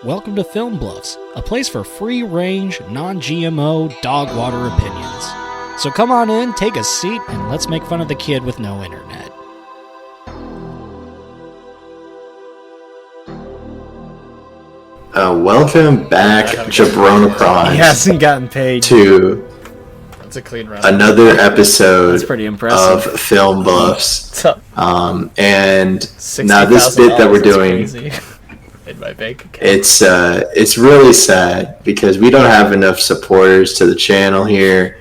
Welcome to Film Bluffs, a place for free-range, non-GMO, dog water opinions. So come on in, take a seat, and let's make fun of the kid with no internet. Welcome back, Jabronacron. He hasn't gotten paid. To That's a clean round. another episode That's pretty impressive. of Film Bluffs. And now this $60,000 bit that we're is doing, crazy. In my bank account. it's really sad because we don't have enough supporters to the channel here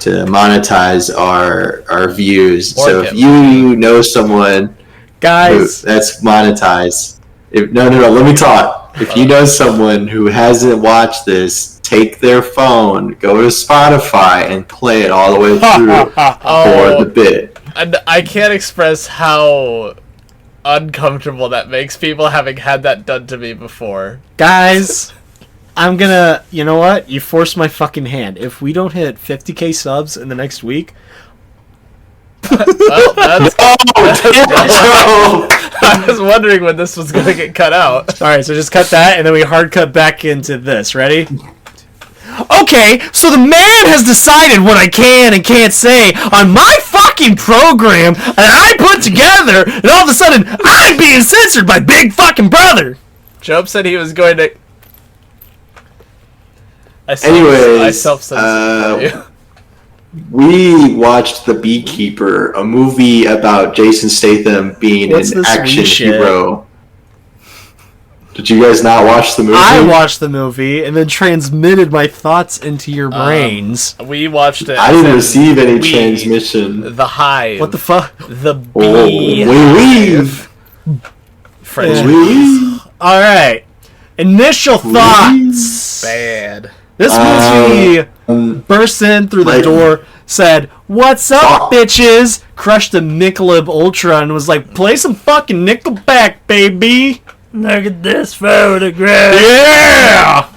to monetize our views. Or so get if you know someone Guys, that's monetized, no, let me talk. If you know someone who hasn't watched this, take their phone, go to Spotify, and play it all the way through for the bit. And I can't express how uncomfortable that makes people having had that done to me before. guys, I'm gonna, you know what? You forced my fucking hand. If we don't hit 50k subs in the next week, Well, that's, Oh, I was wondering when this was going to get cut out. alright, so just cut that and then we hard cut back into this. Ready? Okay, so the man has decided what I can and can't say on my fucking program that I put together, and all of a sudden I'm being censored by Big Fucking Brother. Jobe said he was going to. I Anyways, self-censored. we watched The Beekeeper, a movie about Jason Statham being What's an this action wee shit? hero. Did you guys not watch the movie? I watched the movie and then transmitted my thoughts into your brains. We watched it. I didn't and receive any we- transmission. The Hive. What the fuck? The Oh, bee. we leave. French. Yeah. We Alright. Initial thoughts. Bad. This movie burst in through the like- door, said, "What's up, Fuck. bitches?" Crushed a Michelob Ultra and was like, "Play some fucking Nickelback, baby." Look at this photograph. Yeah!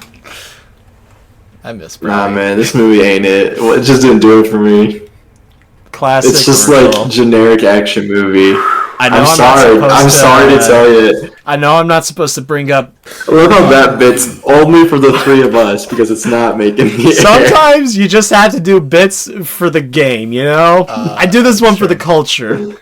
I miss Nah, Brady. man, this movie ain't it. Well, it just didn't do it for me. Classic. It's just real. like generic action movie. I know I'm not sorry. supposed I'm sorry to tell you. I know I'm not supposed to bring up. I love how that bit's only for the three of us because it's not making the air. Sometimes you just have to do bits for the game, you know? I do this one for the culture.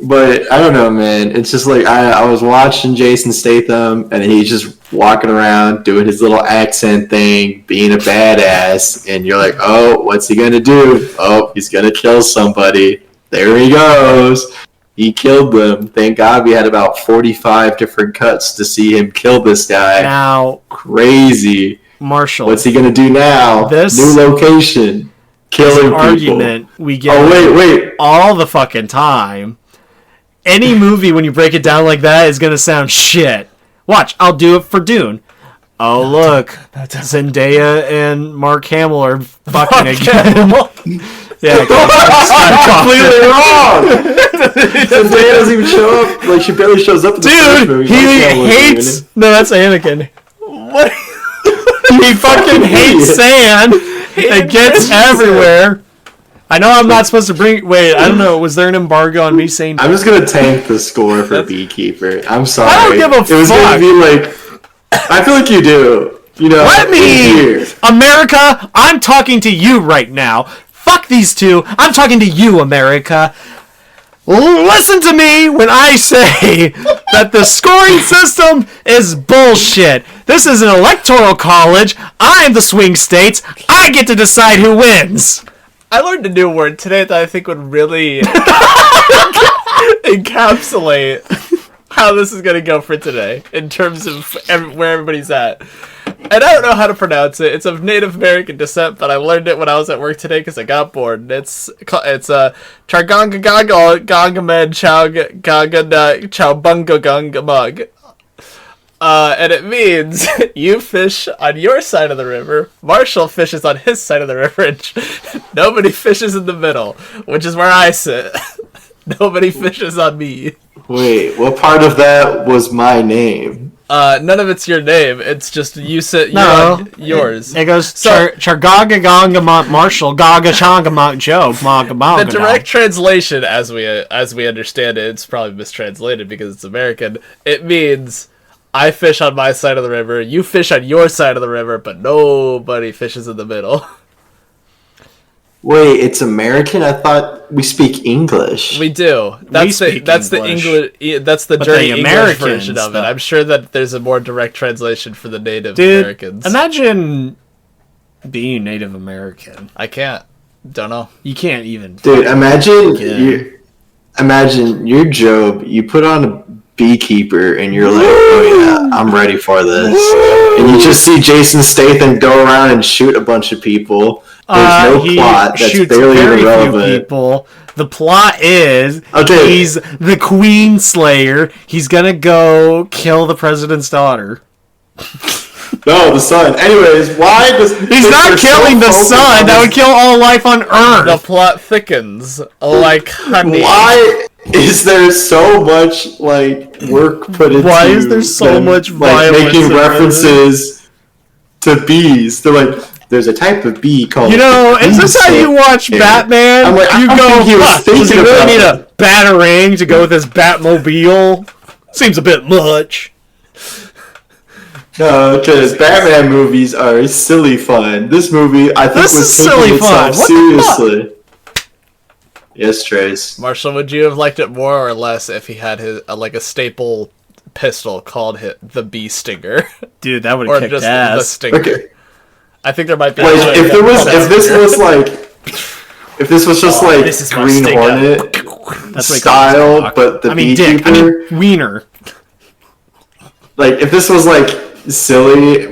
But I don't know, man. It's just like I was watching Jason Statham, and he's just walking around doing his little accent thing, being a badass, and you're like, oh, what's he gonna do? Oh, he's gonna kill somebody. There he goes. He killed them. Thank God we had about 45 different cuts to see him kill this guy. Now, Crazy. Marshall, What's he gonna do now? This New location. is Killing an people. argument we get Oh, wait. all the fucking time. Any movie, when you break it down like that, is gonna sound shit. Watch, I'll do it for Dune. Oh, look, Zendaya and Mark Hamill are fucking again. Yeah, Completely wrong. Zendaya doesn't even show up. Like, she barely shows up in the first movie. dude, he Mark Hamill wasn't even hates. in No, that's Anakin. What? He fucking hates sand. It gets everywhere. I know I'm not supposed to bring. Wait, I don't know. Was there an embargo on me saying? I'm just gonna tank the score for Beekeeper. I'm sorry. I don't give a It was fuck. gonna be like. I feel like you do. You know. Let in me, here. America. I'm talking to you right now. Fuck these two. I'm talking to you, America. Listen to me when I say that the scoring system is bullshit. This is an electoral college. I'm the swing states. I get to decide who wins. I learned a new word today that I think would really encapsulate how this is going to go for today in terms of where everybody's at. And I don't know how to pronounce it. It's of Native American descent, but I learned it when I was at work today because I got bored. It's Charganga Gangamed Chowganga Chowbunga Gangamug. And it means you fish on your side of the river, Marshall fishes on his side of the river, and nobody fishes in the middle, which is where I sit. Nobody fishes on me. Wait, what part of that was my name? None of it's your name. It's just you sit. You're No. on yours. It goes So- Chargaga Gangamont Marshall Gaga Changamont Joe The direct translation, as we understand it, it's probably mistranslated because it's American. It means I fish on my side of the river, you fish on your side of the river, but nobody fishes in the middle. Wait, it's American? I thought we speak English. We do. That's the English. That's the dirty English version of it. I'm sure that there's a more direct translation for the Native Americans. Imagine being Native American. I can't. Don't know. You can't even. Dude, imagine you're Jobe. You put on a beekeeper, and you're like, "Oh yeah, I'm ready for this." And you just see Jason Statham go around and shoot a bunch of people. There's no plot. That's barely irrelevant. People. The plot is Okay. he's the Queen Slayer. He's gonna go kill the president's daughter. No, the sun. Anyways, why does He's not killing the sun. That would kill all life on Earth. The plot thickens like honey. Why is there so much like work put into? Why is there so much violence making in references to bees? They're like, there's a type of bee called. You know, is this how you watch Batman? I'm like, you I go, think he was does he thinking really about need that. a Batarang to go with his Batmobile? Seems a bit much. No, because Batman movies are silly fun. This movie, I think, This was is taking silly itself fun. What the fuck? seriously. Yes, Trace. Marshall, would you have liked it more or less if he had his like a staple pistol called the Bee Stinger, Dude, that would or have kicked just the ass. Stinger? Okay. I think there might be. Like, if this was just like this is my Green stinger. Hornet That's what he style, calls it. but the Dick. beekeeper, Wiener. like if this was like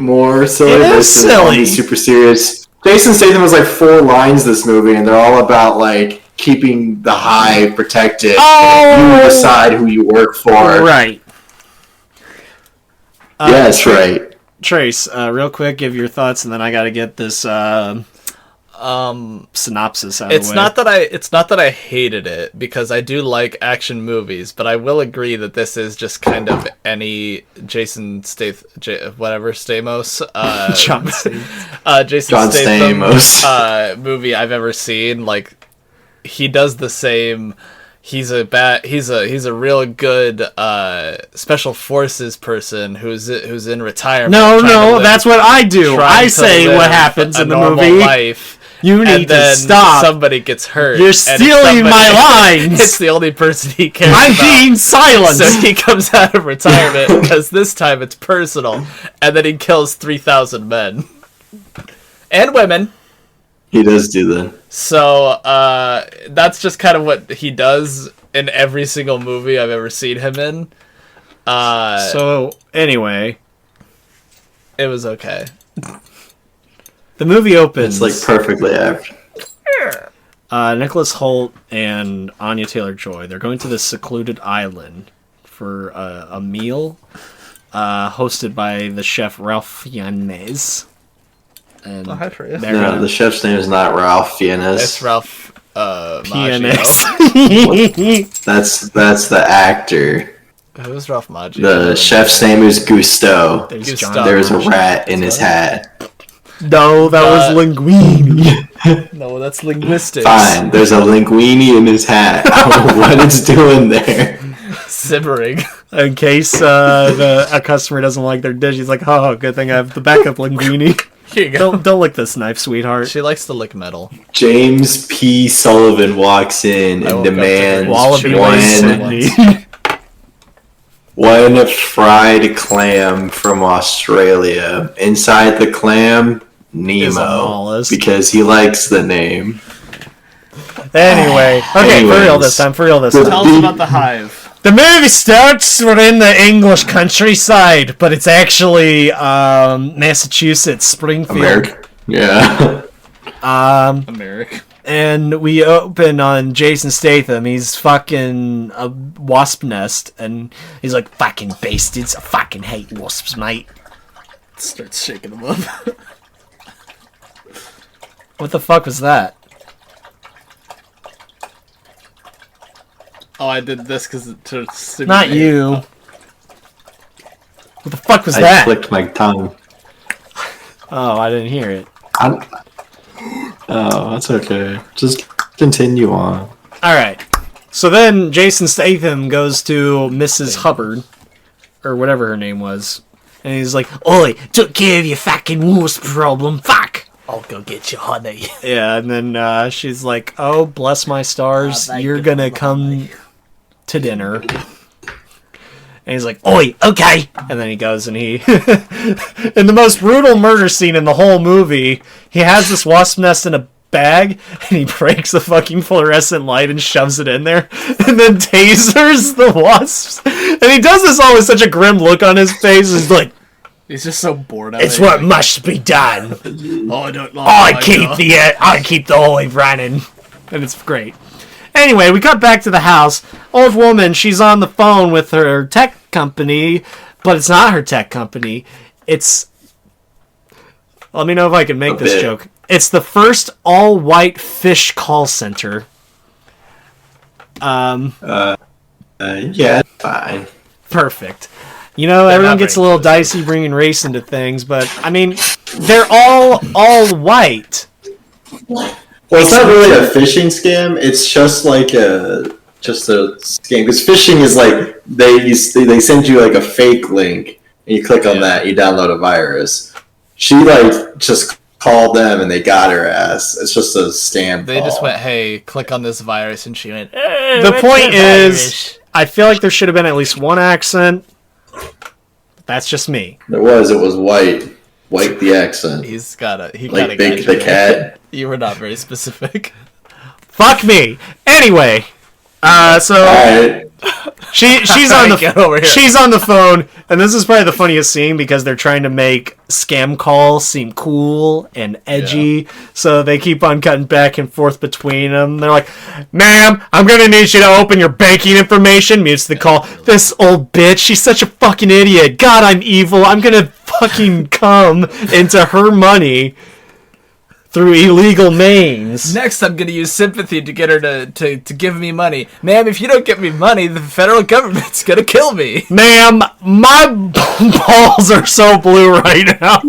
more silly, It is versus all silly. these super serious. Jason Statham was like 4 lines this movie, and they're all about like keeping the hive protected. Oh! You decide who you work for. Right. Yes, right. Trace, real quick, give your thoughts, and then I gotta get this synopsis out of the way. It's not that I hated it, because I do like action movies, but I will agree that this is just kind of any Jason Stamos, John Jason John Statham Stamos. Movie I've ever seen. Like, he does the same. He's a real good special forces person who's in retirement. No, that's what I do. I say live what happens a in the normal movie. life. You And need to then stop. somebody gets hurt. You're and stealing my lines. It's the only person he cares I'm about. being silent. So he comes out of retirement because this time it's personal, and then he kills 3,000 men and women. He does do that. So that's just kind of what he does in every single movie I've ever seen him in. So, anyway, It was okay. the movie opens. It's like perfectly average. Nicholas Hoult and Anya Taylor-Joy, they're going to this secluded island for a meal hosted by the chef Ralph Fiennes. And Oh, hi, Freya. they're No, gonna- the chef's name is not Ralph Fiennes. It's Ralph Fiennes. Macchio. That's the actor. Who's Ralph Macchio? The chef's name is Gusteau. There's Gustav. John. There's a rat in his hat. No, that was Linguini. No, that's linguistics. Fine, there's a linguini in his hat. I don't know what it's doing there. Simmering. In case a customer doesn't like their dish, he's like, "Oh, good thing I have the backup linguini." Here you go. Don't lick this knife, sweetheart. She likes to lick metal. James P. Sullivan walks in I and woke up to demands Wallaby One- Way, one, Sydney. one fried clam from Australia. Inside the clam, Is a Nemo. mollusk. Because he likes the name. Anyway, okay, for real Anyways. this time. For real this The- time. Tell us about the hive. The movie starts. We're in the English countryside, but it's actually Massachusetts, Springfield. America. Yeah. America. And we open on Jason Statham. He's fucking a wasp nest, and he's like, "Fucking bastards! I fucking hate wasps, mate." Starts shaking them up. What the fuck was that? Oh, I did this because to Not you. What the fuck was I that? clicked my tongue. Oh, I didn't hear it. Oh, that's okay. Just continue on. All right. So then Jason Statham goes to Mrs. Hubbard, or whatever her name was. And he's like, "Oi, took care of your fucking worst problem. Fuck." I'll go get you, honey. Yeah, and then she's like, "Oh, bless my stars, you're gonna come to dinner." And he's like, "Oi, okay." And then he goes and he, in the most brutal murder scene in the whole movie, he has this wasp nest in a bag, and he breaks the fucking fluorescent light and shoves it in there, and then tasers the wasps. And he does this all with such a grim look on his face. He's like, He's just so bored of it. "It's what must be done. Oh, I don't know. I keep the hive running." And it's great. Anyway, we cut back to the house. Old woman, she's on the phone with her tech company, but it's not her tech company. It's... Let me know if I can make this joke. It's the first all-white fish call center. Yeah, fine. Perfect. You know, everyone gets a little dicey bringing race into things, but, I mean, they're all white. Well, it's not really a phishing scam. It's just like a scam. Because phishing is like they send you like a fake link, and you click on that, and you download a virus. She like just called them, and they got her ass. It's just a scam. They just went, "Hey, click on this virus," and she went, The point is, I feel like there should have been at least one accent. That's just me. It was white. White the accent. He got Like Big the cat. You were not very specific. Fuck me. Anyway, so Alright. she's on Get over here. she's on the phone, and this is probably the funniest scene because they're trying to make scam calls seem cool and edgy, so they keep on cutting back and forth between them. They're like, "Ma'am, I'm gonna need you to open your banking information." Mutes the call. "This old bitch, she's such a fucking idiot. God, I'm evil. I'm gonna fucking come into her money through illegal means." Next, I'm gonna use sympathy to get her to give me money. Ma'am, if you don't get me money, the federal government's gonna kill me. "Ma'am, my balls are so blue right now."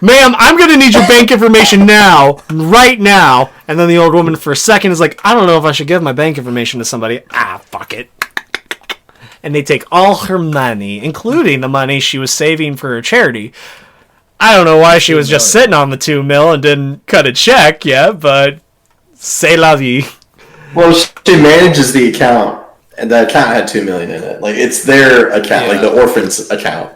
"Ma'am, I'm gonna need your bank information now, right now." And then the old woman for a second is like, "I don't know if I should give my bank information to somebody." "Ah, fuck it." And they take all her money, including the money she was saving for her charity. I don't know why she was just sitting on the $2 million and didn't cut a check yet, but c'est la vie. Well, she manages the account, and the account had $2 million in it. Like it's their account, like the orphan's account.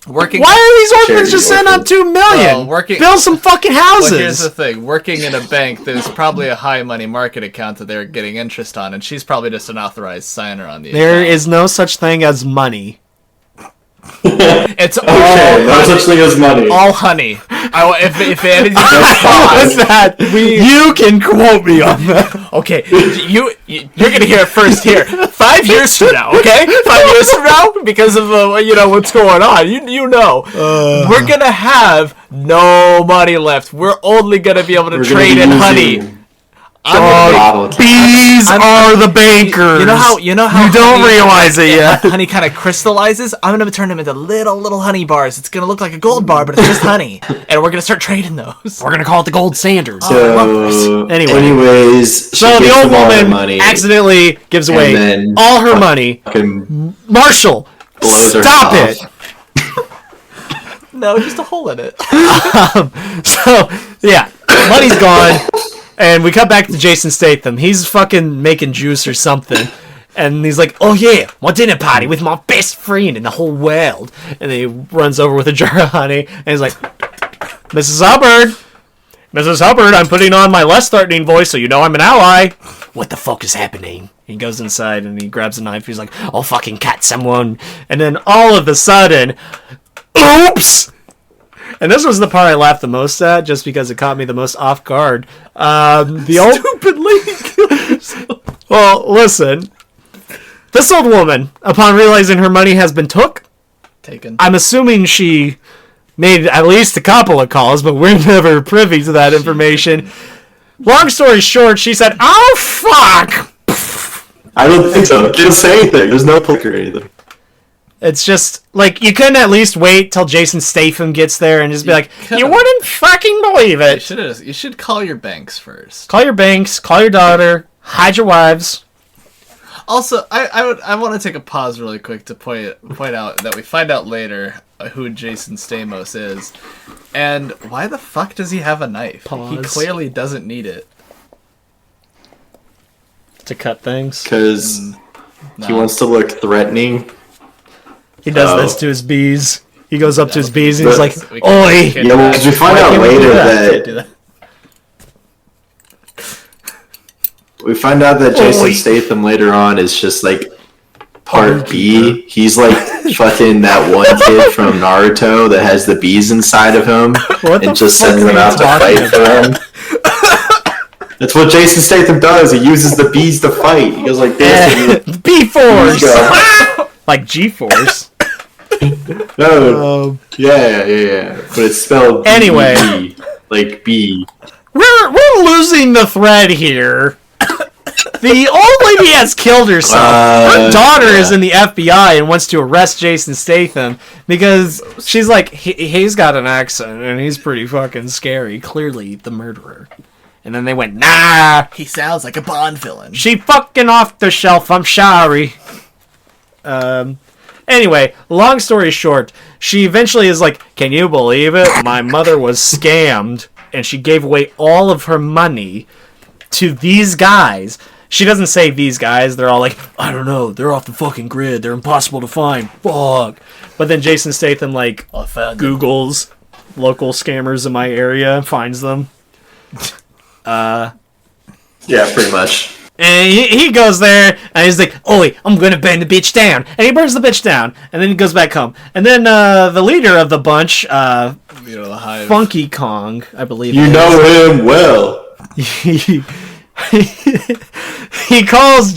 Why are these orphans just sitting on $2 million? Build some fucking houses. Well, here's the thing: working in a bank, there's probably a high money market account that they're getting interest on, and she's probably just an authorized signer on the account. There is no such thing as money. It's all no such thing as money. all honey. If anything, What's that? You can quote me on that. okay, you're gonna hear it first here. 5 years from now, okay? 5 years from now, because of what's going on, you know, we're gonna have no money left. We're only gonna be able to trade in honey. Bees are the bankers. You know how you don't realize it yet. Honey kind of crystallizes. I'm gonna turn them into little honey bars. It's gonna look like a gold bar, but it's just honey, and we're gonna start trading those. We're gonna call it the gold standards. So, anyways, so the old woman money, accidentally gives away all her money. Marshall, stop it. No, just a hole in it. So yeah, money's gone. And we cut back to Jason Statham. He's fucking making juice or something. And he's like, "Oh yeah, my dinner party with my best friend in the whole world." And then he runs over with a jar of honey. And he's like, Mrs. Hubbard, I'm putting on my less threatening voice so you know I'm an ally." "What the fuck is happening?" He goes inside and he grabs a knife. He's like, "I'll fucking cut someone." And then all of a sudden, oops! And this was the part I laughed the most at, just because it caught me the most off guard. Well, listen. This old woman, upon realizing her money has been Taken. I'm assuming she made at least a couple of calls, but we're never privy to that information. Long story short, she said, "Oh, fuck!" I don't think so. She didn't say anything. There's no click or anything. It's just, like, you couldn't at least wait till Jason Statham gets there and just be like, "You wouldn't fucking believe it." You should call your banks first. Call your banks, call your daughter, hide your wives. Also, I want to take a pause really quick to point out that we find out later who Jason Stamos is, and why the fuck does he have a knife? Pause. He clearly doesn't need it. To cut things. Because he wants to look threatening. He does this to his bees. He goes up to his bees and he's like, "Oi!" Yeah, well, because we find out can't we do later that? Do that that. we find out that Jason Oi. Statham later on is just like part bee. He's like fucking that one kid from Naruto that has the bees inside of him What the and just fuck sends are them you out to talking fight for him. That's what Jason Statham does. He uses the bees to fight. He goes like this. And B-Force! go. Like G-Force. No, yeah. But it's spelled Anyway. B, like B. We're losing the thread here. The old lady has killed herself. Her daughter is in the FBI and wants to arrest Jason Statham because she's like, he's got an accent and he's pretty fucking scary. Clearly the murderer. And then they went, nah, He sounds like a Bond villain. she fucking off the shelf. I'm sorry. Anyway, long story short, she eventually is like, can you believe it? My mother was scammed and she gave away all of her money to these guys. She doesn't say these guys. They're all like, I don't know. They're off the fucking grid. They're impossible to find. Fuck. But then Jason Statham, like, I found them. Googles local scammers in my area and finds them. Yeah, pretty much. And he goes there, and he's like, oi, I'm gonna burn the bitch down. And he burns the bitch down, and then he goes back home. And then the leader of the bunch, The hive. Funky Kong, I believe You it is. know him well. he calls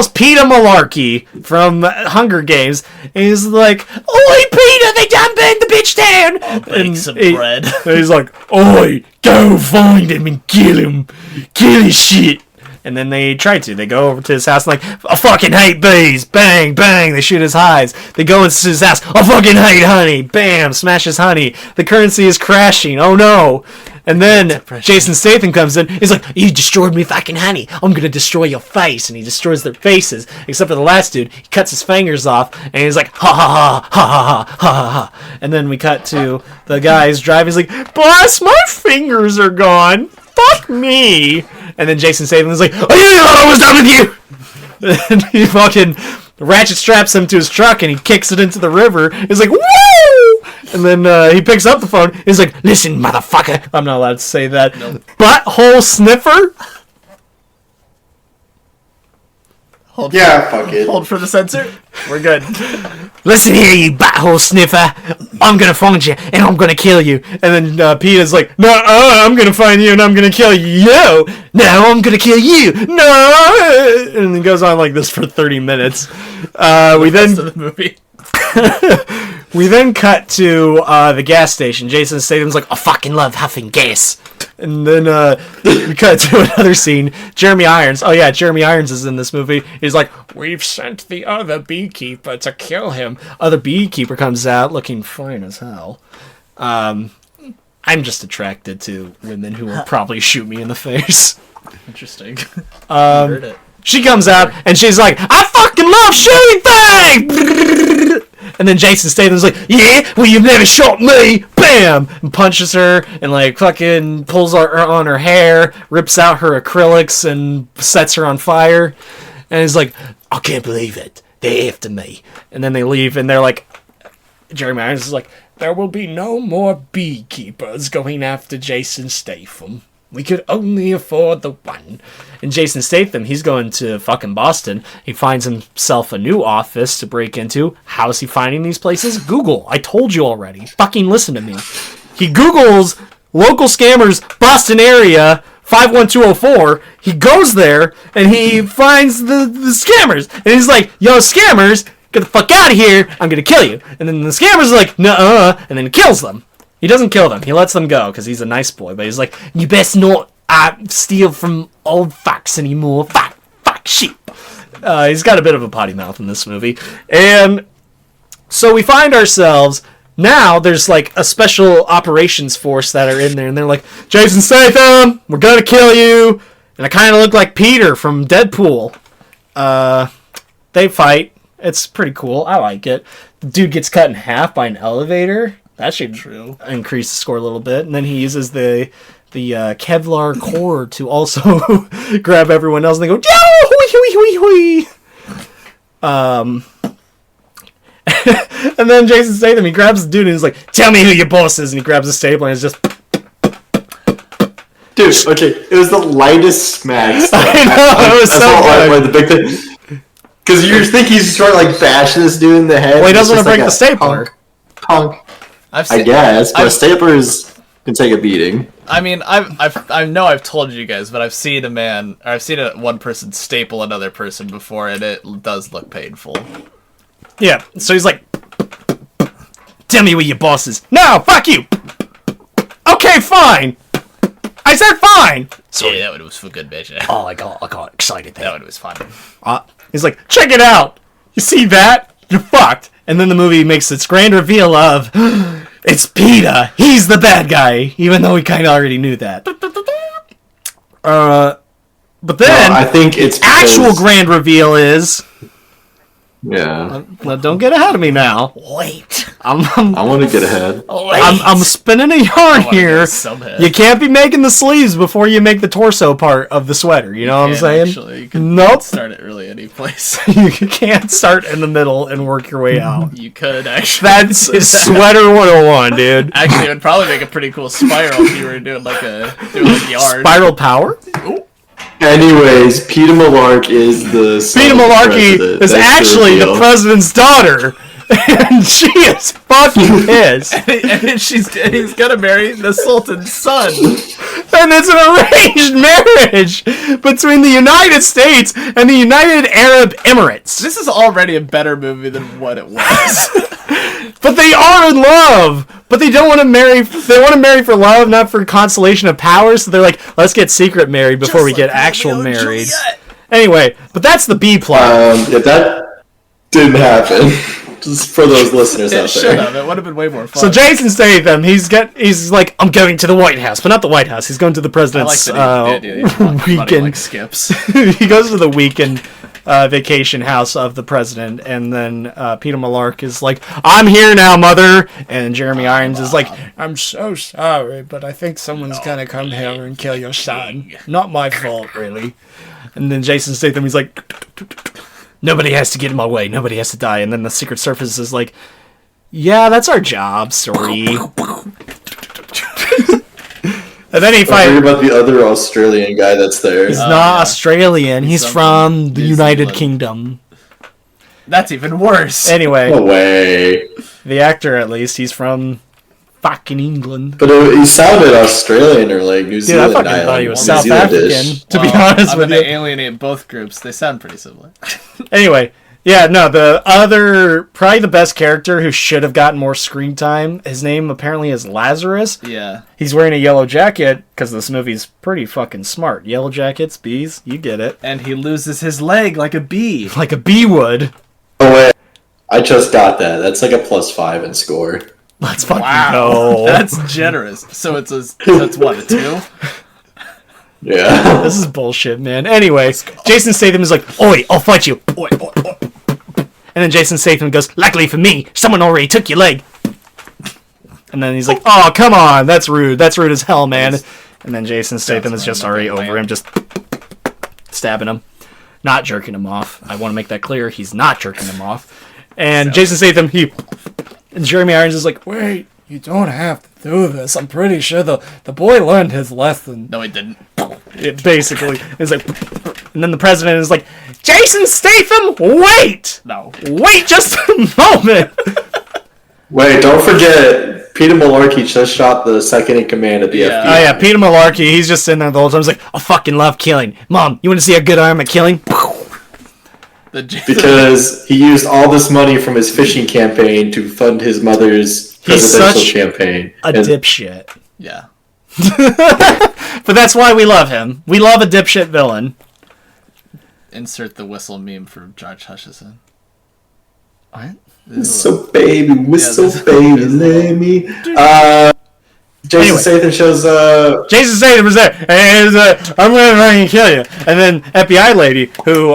Peter Malarkey from Hunger Games, and he's like, oi, Peter, they done burned the bitch down. I'll bake some bread. And he's like, oi, go find him and kill him. Kill his shit. And then they try to. They go over to his house and like, I fucking hate bees. Bang, bang. They shoot his hives. They go into his house. I fucking hate honey. Bam, smash his honey. The currency is crashing. Oh no. And then Jason Statham comes in. He's like, you destroyed me fucking honey. I'm going to destroy your face. And he destroys their faces. Except for the last dude. He cuts his fingers off. And he's like, ha ha ha, ha ha ha, ha ha. And then we cut to the guys driving. He's like, boss, my fingers are gone. Fuck me. And then Jason Statham is like, oh, you know what I was done with you. And he fucking ratchet straps him to his truck and he kicks it into the river. He's like, woo! And then he picks up the phone. He's like, listen, motherfucker. I'm not allowed to say that. Nope. Butthole sniffer? Hold Fuck it. Hold for the censor. We're good. Listen here, you butthole sniffer. I'm gonna find you and I'm gonna kill you. And then Peter's like, no, I'm gonna find you and I'm gonna kill you. No, I'm gonna kill you. No. And it goes on like this for 30 minutes. We then Rest of the movie. We then cut to the gas station. Jason Statham's like, I fucking love huffing gas. And then we cut to another scene. Jeremy Irons. Oh yeah, Jeremy Irons is in this movie. He's like, we've sent the other beekeeper to kill him. Other beekeeper comes out looking fine as hell. I'm just attracted to women who will probably shoot me in the face. Interesting. Heard it. She comes out and she's like, I fucking love shooting things! And then Jason Statham's like, yeah, well, you've never shot me! Bam! And punches her and like fucking pulls her on her hair, rips out her acrylics and sets her on fire. And he's like, I can't believe it. They're after me. And then they leave and they're like, Jeremy Irons is like, there will be no more beekeepers going after Jason Statham. We could only afford the one. And Jason Statham, he's going to fucking Boston. He finds himself a new office to break into. How is he finding these places? Google. I told you already. Fucking listen to me. He Googles local scammers, Boston area, 51204. He goes there, and he finds the scammers. And he's like, yo, scammers, get the fuck out of here. I'm going to kill you. And then the scammers are like, nuh-uh. And then he kills them. He doesn't kill them. He lets them go because he's a nice boy. But he's like, you best not steal from old fucks anymore. Fuck, sheep. He's got a bit of a potty mouth in this movie. And so we find ourselves, now there's like a special operations force that are in there. And they're like, Jason Statham, we're going to kill you. And I kind of look like Peter from Deadpool. They fight. It's pretty cool. I like it. The dude gets cut in half by an elevator. That should increase the score a little bit. And then he uses the Kevlar core to also grab everyone else, and they go, "Yow, hui, hui, hui, hui." And then Jason Statham, he grabs the dude and he's like, "Tell me who your boss is," and he grabs a stapler and it's just... Dude, okay, it was the lightest smacks. I know, it was so good. The big thing. Because you think he's just trying to like bash this dude in the head. Well, he doesn't want to break the stapler. Punk. I guess, but staplers can take a beating. I mean, I know I've told you guys, but I've seen one person staple another person before, and it does look painful. Yeah, so he's like, "Tell me where your boss is." "No, fuck you." "Okay, fine." "I said fine." Sorry, that one was for good measure. Oh, I got excited there. That one was fun. He's like, "Check it out. You see that? You're fucked." And then the movie makes its grand reveal of, it's PETA. He's the bad guy, even though we kind of already knew that. But then, I think it's actual grand reveal is... Yeah. Well, don't get ahead of me now. Wait. I want to get ahead. I'm spinning a yarn here. You can't be making the sleeves before you make the torso part of the sweater. You know what I'm saying? Actually, you could Nope. start it really any place. You can't start in the middle and work your way out. You could actually. That's sweater 101, dude. Actually, it would probably make a pretty cool spiral if you were doing like yarn. Spiral power? Anyways, Peter Malarkey is the son Peter of the Malarkey president. is That's actually the reveal. president's daughter. And she is fucking pissed. and he's gonna marry the Sultan's son. And it's an arranged marriage between the United States and the United Arab Emirates. This is already a better movie than what it was. But they are in love. But they don't want to marry. They want to marry for love, not for consolation of power. So they're like, let's get secret married before we get actual married. Anyway, but that's the B plot. Yeah, that didn't happen. Just for those listeners out Should there. have. It would have been way more fun. So Jason Statham, he's like, I'm going to the White House, but not the White House. He's going to the president's weekend. Like skips. He goes to the weekend vacation house of the president, and then Peter Malarkey is like, "I'm here now, mother," and Jeremy Irons is like, "I'm so sorry, but I think someone's gonna come here and kill your son. Not my fault, really." And then Jason Statham, he's like, "Nobody has to get in my way. Nobody has to die." And then the Secret Service is like, "Yeah, that's our job, sorry." And then he Don't worry about the other Australian guy that's there. He's not Australian. He's from the New United Zealand. Kingdom. That's even worse. Anyway, No way. the actor, at least, he's from fucking England. But he sounded Australian or like New Dude, I Zealand. fucking thought he was New South Zealandish. African, to be honest I'm with gonna you. alienate both groups. They sound pretty similar. Anyway, yeah, no, probably the best character who should have gotten more screen time, his name apparently is Lazarus. Yeah. He's wearing a yellow jacket, because this movie's pretty fucking smart. Yellow jackets, bees, you get it. And he loses his leg like a bee. Like a bee would. Oh wait, I just got that. That's like a +5 in score. Let's fucking Wow. go. That's generous. So it's what, a 2? Yeah. This is bullshit, man. Anyway, Jason Statham is like, "Oi, I'll fight you." Oi, oi, oi. And then Jason Statham goes, "Luckily for me, someone already took your leg." And then he's like, "Oh, come on, that's rude. That's rude as hell, man." And then Jason Statham is just already over him, just stabbing him. Not jerking him off. I want to make that clear. He's not jerking him off. And Jason Statham, and Jeremy Irons is like, "Wait, you don't have to do this. I'm pretty sure the boy learned his lesson." No, he didn't. It basically is like, and then the president is like, "Jason Statham, wait! No. Wait just a moment!" Wait, don't forget, Peter Malarkey just shot the second in command at the Yeah. FBI. Oh yeah, Peter Malarkey, he's just sitting there the whole time. He's like, "I fucking love killing. Mom, you want to see a good arm at killing?" Because he used all this money from his fishing campaign to fund his mother's presidential such campaign. A dipshit. Yeah. But that's why we love him. We love a dipshit villain. Insert the whistle meme for George Hutchison. What? So baby, whistle this- baby, this let me. Jason Statham shows Jason Statham is there, and he's I'm gonna fucking kill you. And then FBI lady, who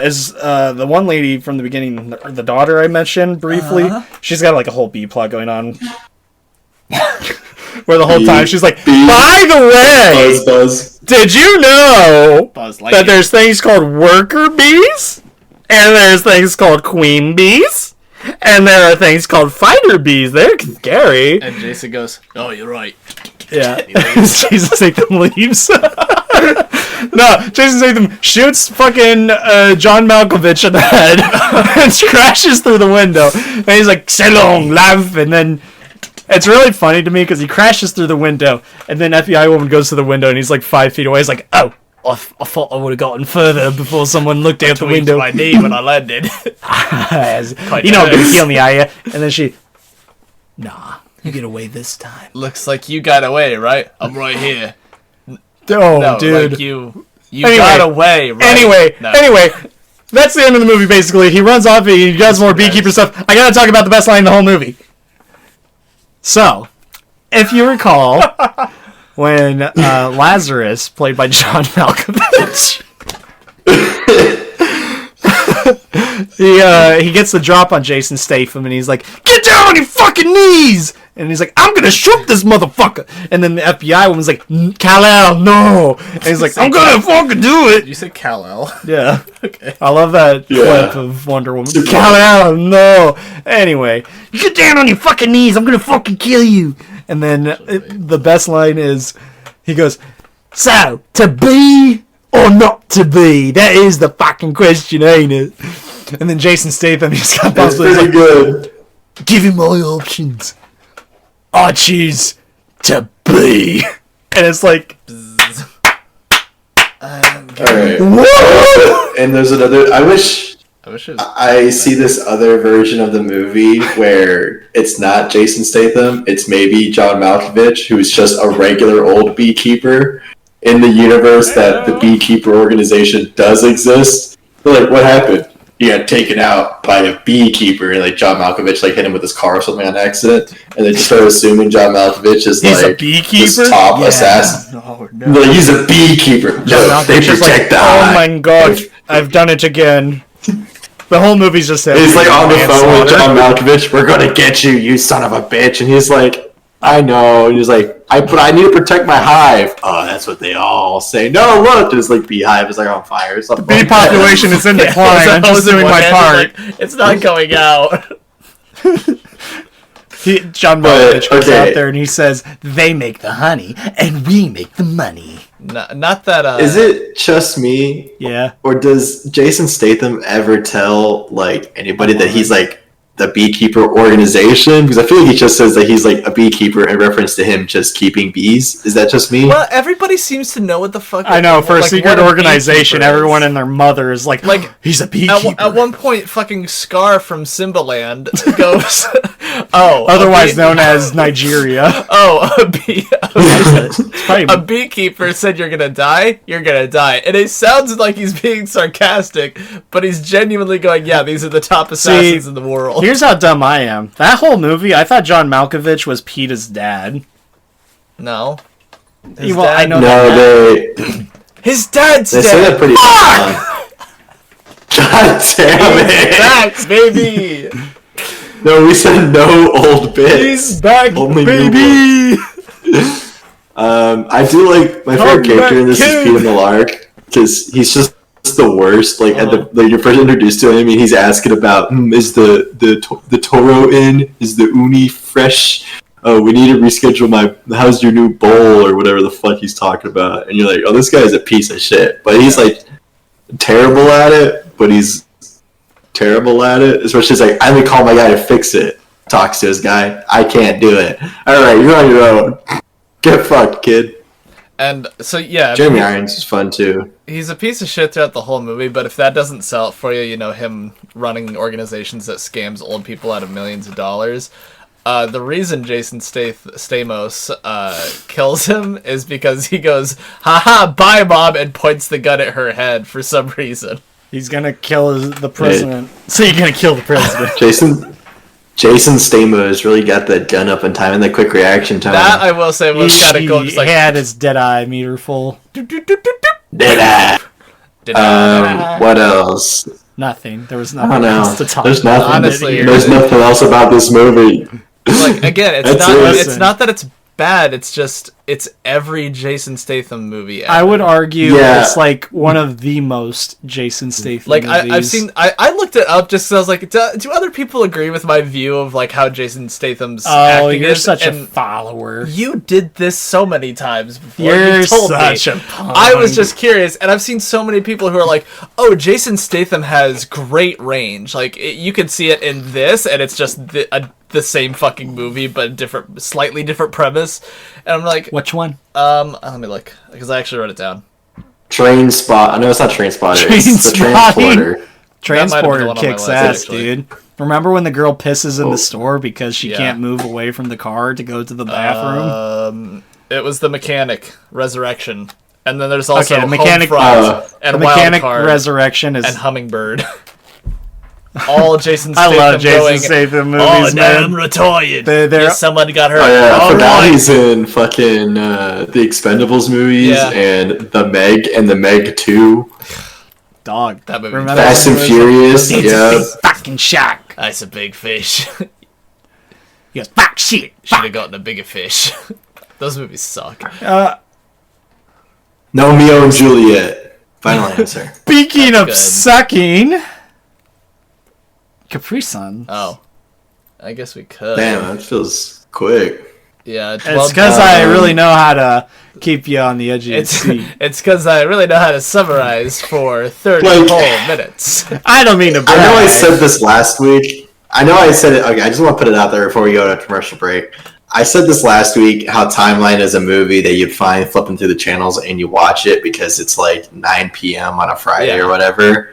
is the one lady from the beginning, the daughter I mentioned briefly, she's got like a whole B plot going on. Where the whole time she's like, by the way, Buzz. did you know that there's things called worker bees? And there's things called queen bees? And there are things called fighter bees. They're scary. And Jason goes, "Oh, you're right." Yeah. Jason Statham leaves. No, Jason Statham shoots fucking John Malkovich in the head and crashes through the window. And he's like, "So long, love." And then it's really funny to me because he crashes through the window, and then FBI woman goes to the window, and he's like 5 feet away. He's like, "Oh, I thought I would have gotten further before someone looked out the window." My knee when I landed. You're not gonna kill me, are you? And then she, nah, you get away this time. Looks like you got away, right? I'm right here. Oh, No, dude. like you Anyway. got away, right? Anyway, that's the end of the movie. Basically, he runs off. He does more beekeeper stuff. I gotta talk about the best line in the whole movie. So, if you recall, when Lazarus, played by John Malkovich, he gets the drop on Jason Statham, and he's like, "Get down on your fucking knees!" And he's like, "I'm gonna shoot this motherfucker!" And then the FBI woman's like, "Kal-El, no!" And he's like, "I'm gonna fucking do it!" Did you say Kal-El? Yeah. Okay. I love that clip of Wonder Woman. Kal-El, no! Anyway, you get down on your fucking knees, I'm gonna fucking kill you! And then the best line is, he goes, "So, to be or not to be? That is the fucking question, ain't it?" And then Jason Statham, he's got That's those pretty good. "Give him my options. I choose to be." And it's like, Alright. what? And there's another. I wish I wish it was. I see this other version of the movie where it's not Jason Statham, it's maybe John Malkovich, who's just a regular old beekeeper in the universe that the beekeeper organization does exist. They're like, what happened? He got taken out by a beekeeper, and like John Malkovich like hit him with his car or something on accident, and they just started assuming John Malkovich is He's like a beekeeper? this top assassin. No, Like, he's a beekeeper. No, they Malkovich's protect like, the "Oh hive." my god, I've done it again." The whole movie's just him. He's like on the phone with manslaughter. John Malkovich. "We're gonna get you, you son of a bitch!" And he's like, "I know." And he's like, I need to protect my hive." "Oh, that's what they all say." "No, look, there's like beehive is like on fire or something. Bee population is in decline. I'm just doing my part. It's not going out. John Malkovich goes okay. out there and he says, "They make the honey and we make the money." Not that. Is it just me, Yeah. or does Jason Statham ever tell like anybody that he's like the beekeeper organization? Because I feel like he just says that he's like a beekeeper in reference to him just keeping bees. Is that just me? Well, everybody seems to know what the fuck. I know, for a like, secret what a organization, beekeeper is. everyone and their mother is like, "He's a beekeeper." At one point, fucking Scar from Simbaland goes, "Oh, Otherwise known as Nigeria. Oh, It's probably- a beekeeper said you're gonna die, you're gonna die." And it sounds like he's being sarcastic, but he's genuinely going, "Yeah, these are the top assassins in the world." Here's how dumb I am. That whole movie, I thought John Malkovich was Peeta's dad. No. I know No, that. His dad's they dead. say that pretty. God damn it! Back, baby. No, we said no old bits. He's back, Only new baby! I do like my favorite character in this is Peter Millark because he's just the worst. Like at the like you're first introduced to him, and he's asking about is the Toro in? Is the uni fresh? Oh, we need to reschedule how's your new bowl or whatever the fuck he's talking about. And you're like, oh, this guy is a piece of shit. But he's like terrible at it. But he's terrible at it. Especially, it's like I only call my guy to fix it. Talks to his guy. I can't do it. All right, you're on your own. Get fucked, kid. And so yeah, Jeremy Irons is fun too. he's a piece of shit throughout the whole movie, but if that doesn't sell it for you, you know, him running organizations that scams old people out of millions of dollars. The reason Jason Stamos kills him is because he goes, "Haha, bye, Mom," and points the gun at her head for some reason. He's gonna kill the president. So you're gonna kill the president. Jason Stamos really got that gun up in time and the quick reaction time. That I will say was kind of cool. Just like, he had his dead eye meter full. Did I? What else? Nothing. There was I nothing don't else to know. talk There's about. nothing. Honestly, There's nothing else about this movie. like again, it's That's not. it. It's not that it's bad. It's just it's every Jason Statham movie ever. I would argue Yeah. it's like one of the most Jason Statham Like movies. I've seen, I looked it up just because I was like, do other people agree with my view of like how Jason Statham's Oh, acting you're is? such a And follower. you did this so many times before. You're you told such me. a punk. I was just curious, and I've seen so many people who are like, "Oh, Jason Statham has great range. Like you can see it in this, and it's just the same fucking movie, but different, slightly different premise." And I'm like, Which one? let me look because I actually wrote it down. Train Spot. No, it's not Train Spotter. It's the Trainspotting. Transporter. Transporter one on my kicks list, ass, actually. dude. Remember when the girl pisses in Oh. the store because she Yeah. can't move away from the car to go to the bathroom? It was the Mechanic Resurrection, and then there's also Okay, the Mechanic- Homefront and the Mechanic Wildcard Resurrection is... and Hummingbird. All Jason I Statham love Jason going, Statham "Oh, movies, now man. I'm retired. They're- Yes, someone got hurt. Oh yeah, I All forgot right." he's in fucking the Expendables movies Yeah. and the Meg and the Meg 2. Dog. That movie. Remember Fast when and he was Furious. like, "It's a Yeah. big fucking shark." That's a big fish. He goes, fuck shit. Should have gotten a bigger fish. Those movies suck. Romeo and Juliet. Final answer. Speaking of good. sucking, Capri Sun. Oh, I guess we could. Damn, that feels quick. Yeah, It's because I really know how to keep you on the edge of your seat. It's because I really know how to summarize for 30 Like- whole minutes. I don't mean to brag. I know I said this last week. I know I said it. Okay, I just want to put it out there before we go to a commercial break. I said this last week, how Timeline is a movie that you find flipping through the channels and you watch it because it's like 9 p.m. on a Friday Yeah. or whatever.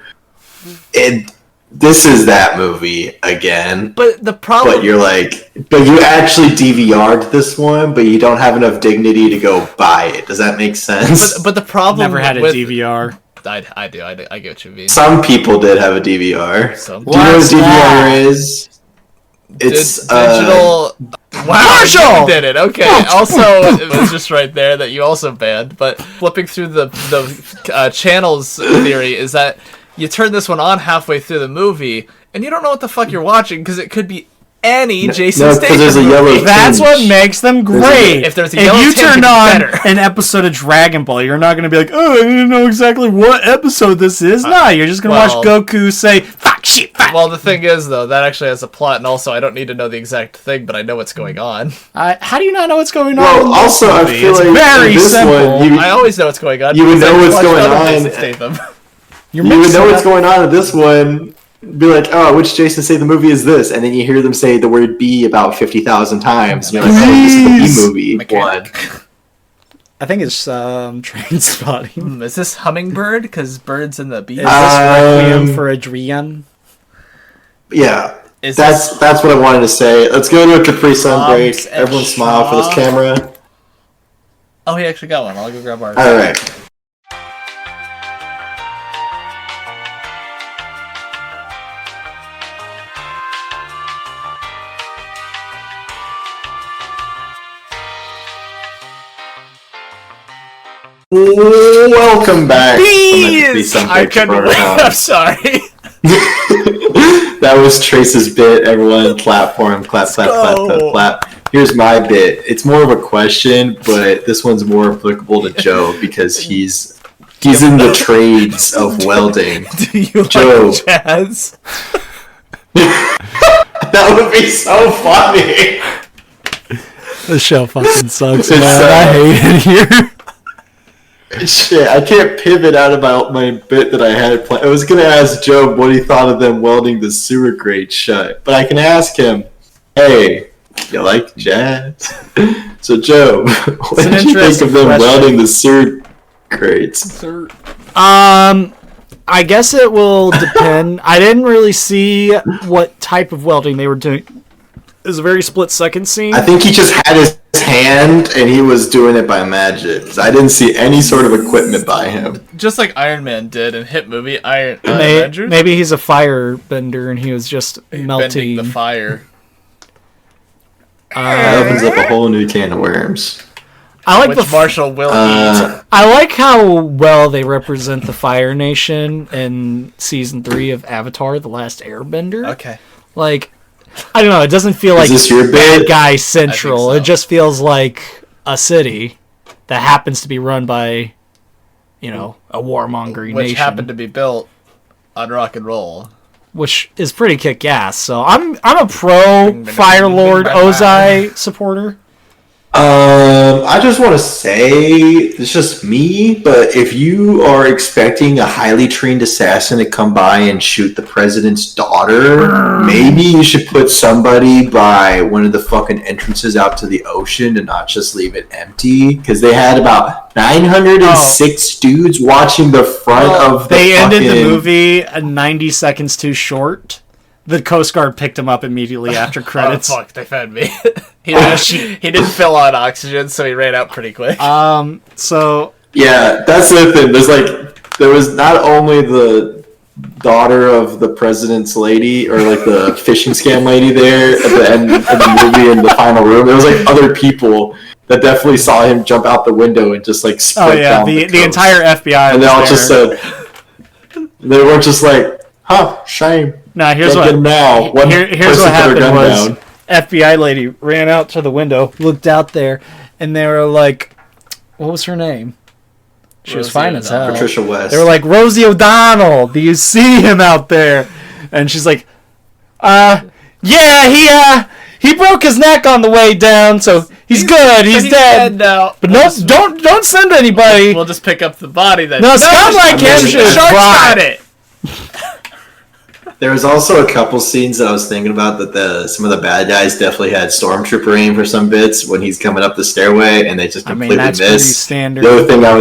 This is that movie again. But the problem... But you're like, but you actually DVR'd this one, but you don't have enough dignity to go buy it. Does that make sense? But the problem Never had a with, DVR. I do. I get what you mean. Some people did have a DVR. Some Do you know what What's a DVR that? is? It's digital. Wow, Marshall! you did it. Okay. Also, it was just right there that you also banned. But flipping through the channels theory is that you turn this one on halfway through the movie, and you don't know what the fuck you're watching because it could be any Jason no, 'cause Statham there's a movie. yellow That's tinge. what makes them great. If there's a yellow you tinge, turn it's on better. an episode of Dragon Ball, you're not going to be like, oh, I didn't know exactly what episode this is. Nah, you're just going to well- watch Goku say, fuck, shit, fuck. Well, the thing is, though, that actually has a plot, and also I don't need to know the exact thing, but I know what's going on. How do you not know what's going on? Well, in this also, I movie? feel It's like very in this simple. one, I always know what's going on. You would because know I what's watched going other on. Jason Statham. You're You would mixing know what's up- going on in this one. Be like, oh, which Jason Statham movie is this? And then you hear them say the word B about 50,000 times. And you're like, oh, this is the B movie Mechanic. one. I think it's Train Spotting. Is this Hummingbird? Because birds in the bees. Is this Requiem for a Dream? Yeah, Is that's what I wanted to say. Let's go to a Capri Sun break. Bombs and Everyone smile for this straw. camera. Oh, he actually got one. I'll go grab ours. All right. Welcome back. from the Capri Sun I break couldn't wait. protocol. I'm sorry. That was Trace's bit. Everyone clap for him. Clap, clap, clap, go. clap, clap. Here's my bit. It's more of a question, but this one's more applicable to Joe because he's in the trades of welding. Do you Joe. like jazz? That would be so funny. This show fucking sucks, It's, man. I hate it here. Shit, I can't pivot out about my bit that I had planned. I was gonna ask Joe what he thought of them welding the sewer grate shut, but I can ask him, "Hey, you like jazz?" So, Joe, what an did you think interesting of them question. welding the sewer grates? I guess it will depend. I didn't really see what type of welding they were doing. It was a very split-second scene. I think he just had his hand and he was doing it by magic. 'Cause I didn't see any sort of equipment by him. Just like Iron Man did in hit movie Avengers. Maybe he's a fire bender and he was just Bending melting. the fire. That opens up a whole new can of worms. I like Which Marshall will eat. I like how well they represent the Fire Nation in season 3 of Avatar: The Last Airbender. Okay. Like, I don't know. It doesn't feel like this your bad bit? guy central. so. It just feels like a city that happens to be run by, a warmongering Which nation, happened to be built on rock and roll. which is pretty kick-ass. So I'm a pro Fire Lord Ozai supporter. I just want to say, it's just me, but if you are expecting a highly trained assassin to come by and shoot the president's daughter, maybe you should put somebody by one of the fucking entrances out to the ocean and not just leave it empty, because they had about 906 dudes watching the front of the They ended the fucking- movie 90 seconds too short. The Coast Guard picked him up immediately after credits. Oh, fuck, they found me. he didn't fill on oxygen, so he ran out pretty quick. So Yeah, that's the thing. There was not only the daughter of the president's lady, or like the fishing scam lady there at the end of the movie in the final room. There was like other people that definitely saw him jump out the window and just like sprint down the coast. entire FBI And they was all there. just said, they weren't just like, huh, shame. Now here's Get what them now. One here's person what put her happened gun was down. FBI lady ran out to the window, looked out there, and they were like, what was her name? She was Rosie fine as hell. Patricia West. They were like, Rosie O'Donnell, do you see him out there? And she's like, yeah, he broke his neck on the way down, so he's good, he's dead. now. But no, don't send anybody. We'll just pick up the body then. No, scum like him should Shark's fly. got it. There was also a couple scenes that I was thinking about that some of the bad guys definitely had stormtrooper aim for some bits when he's coming up the stairway, and they just completely that's pretty missed. standard. The other thing I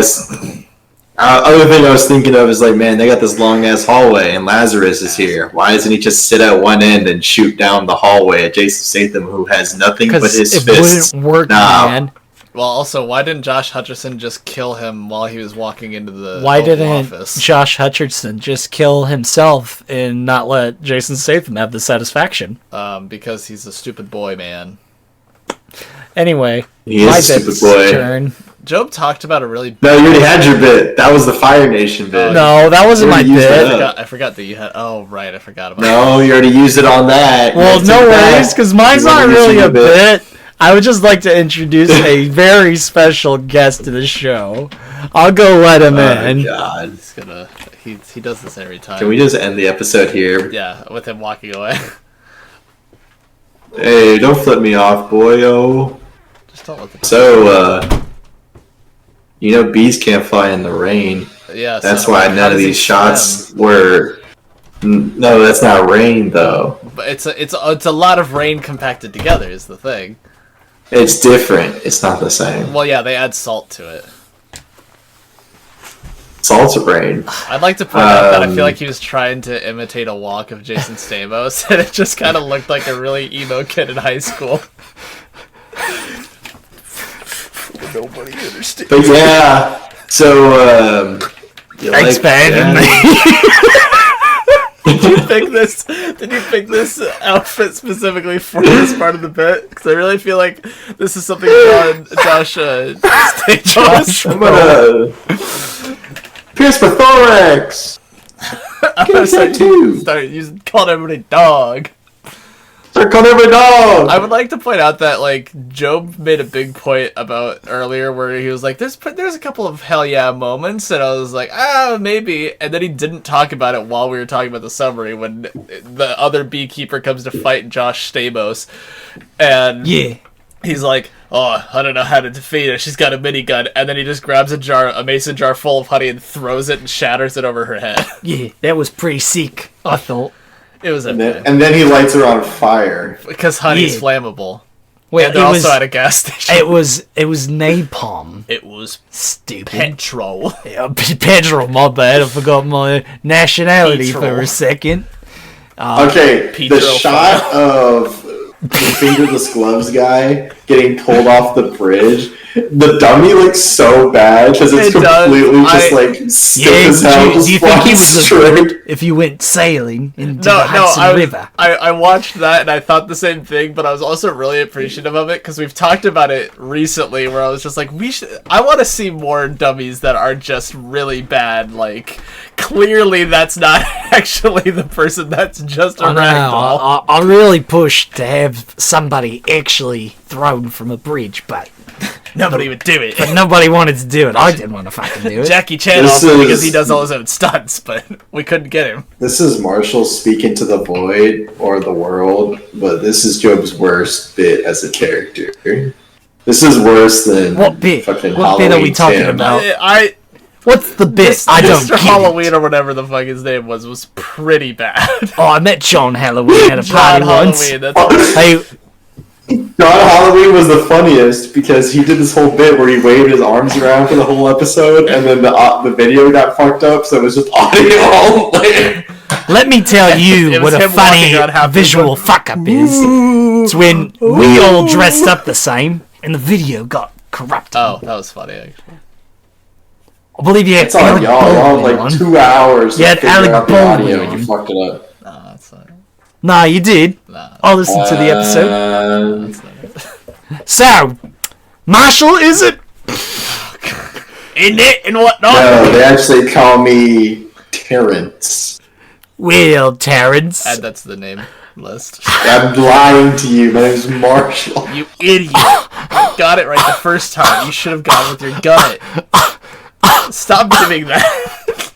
was thinking of is like, man, they got this long ass hallway, and Lazarus is here. Why doesn't he just sit at one end and shoot down the hallway at Jason Statham, who has nothing but Because his it fists? wouldn't work, Nah. man. Well, also, why didn't Josh Hutcherson just kill him while he was walking into the Why Oval didn't Office? Josh Hutcherson just kill himself and not let Jason Statham have the satisfaction? Because he's a stupid boy, man. Anyway, He is a stupid boy. turn. Job talked about a really. No, you already had your bit. That was the Fire Nation bit. No, that wasn't You my already used bit. that. I forgot that you had. Oh, right, I forgot about No, you already used it on that. Well, Take no it back. worries, because mine's You not already used really your a bit. I would just like to introduce a very special guest to the show. I'll go let him Oh, in. God. He's gonna. He does this every time. Can we just end the episode here? Yeah, with him walking away. Hey, don't flip me off, boyo. Just don't let the. So, bees can't fly in the rain. Yeah. That's so why how none of does he these shots swim? were. No, that's not rain, though. But it's a lot of rain compacted together is the thing. It's different. It's not the same. Well, yeah, they add salt to it. Salt's rain. I'd like to point out that I feel like he was trying to imitate a walk of Jason Stamos, and it just kind of looked like a really emo kid in high school. Nobody understands. But yeah, so, Thanks for having me. Did you pick this outfit specifically for this part of the bit? Because I really feel like this is something Josh Stamos. I'm gonna pierce my thorax. I'm Get a tattoo. start calling everybody dog. Start calling every dog. I would like to point out that like Job made a big point about earlier where he was like, "There's a couple of hell yeah moments," and I was like, maybe, and then he didn't talk about it while we were talking about the summary when the other beekeeper comes to fight Josh Stamos, and Yeah. he's like, "Oh, I don't know how to defeat her. She's got a minigun," and then he just grabs a mason jar full of honey and throws it and shatters it over her head. Yeah, that was pretty sick, I thought. It was and, okay then he lights her on fire. because honey's Yeah. flammable. Wait, And they're also at a gas station. it was napalm. It was Stupid. petrol. Yeah, Pedro, my bad. I forgot my nationality Petro. for a second. Okay, Petro the shot of fingerless gloves guy getting pulled off the bridge. The dummy looks so bad because it's completely just like stiff as hell. Do you think he was good if you went sailing into the Hudson River? I watched that and I thought the same thing, but I was also really appreciative of it because we've talked about it recently where I was just like, I want to see more dummies that are just really bad. Like, clearly that's not actually the person, that's just a ragdoll. I really pushed to have somebody actually thrown from a bridge, but nobody would do it. But nobody wanted to do it. I didn't want to fucking do it. Jackie Chan also, because he does all his own stunts, but we couldn't get him. This is Marshall speaking to the void or the world, but this is Jobe's worst bit as a character. This is worse than what bit? Fucking what bit are we talking about? What's the bit? I don't Mr. Halloween or whatever the fuck his name was pretty bad. Oh, I met John Halloween at a party once. Hey. John Halloween was the funniest because he did this whole bit where he waved his arms around for the whole episode, and then the video got fucked up, so it was just audio only. Let me tell you what a funny visual fuck up is. It's when we all dressed up the same, and the video got corrupted. Oh, that was funny, actually. I believe you had it's all y'all had like 2 hours to figure out the audio, and you fucked it up. No, that's not it. Nah, you did. Nah. I'll listen to the episode. So, Marshall, is it? In it and whatnot? No, they actually call me Terrence. Well, Terrence. Add that to the name list. I'm lying to you. My name's Marshall. You idiot. You got it right the first time. You should have gone with your gut. Stop doing that.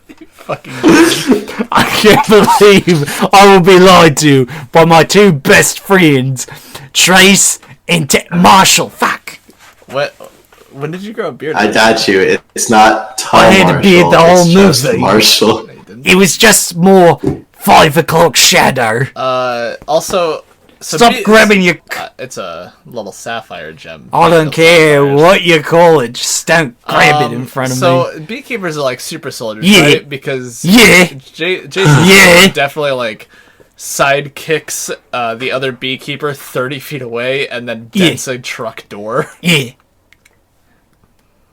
You fucking idiot. I can't believe I will be lied to by my two best friends, Trace and Marshall. Fuck. What? When did you grow a beard? I got you. It's not Tom I had a beard the whole movie. Marshall. It was just more 5 o'clock shadow. Also... So stop grabbing your... it's a little sapphire gem. I don't care what you call it. Just don't grab it in front of me. So beekeepers are like super soldiers, yeah. right? Because Jason definitely like sidekicks the other beekeeper 30 feet away and then dents a truck door. Yeah.